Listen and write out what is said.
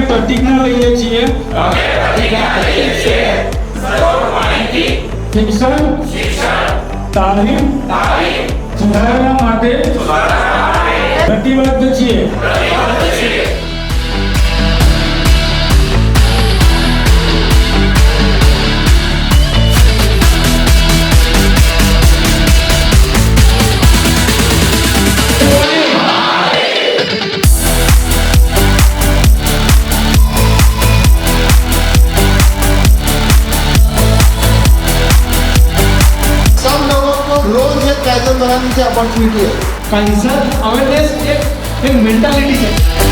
પ્રતિજ્ઞા લઈએ છીએ શિક્ષણ તાલીમ સુધારણા માટે પ્રતિબદ્ધ છીએ। रोज एक कायदा बनाने की अपॉर्चुनिटी है। कायदा अवेयरनेस एक मेंटालिटी है।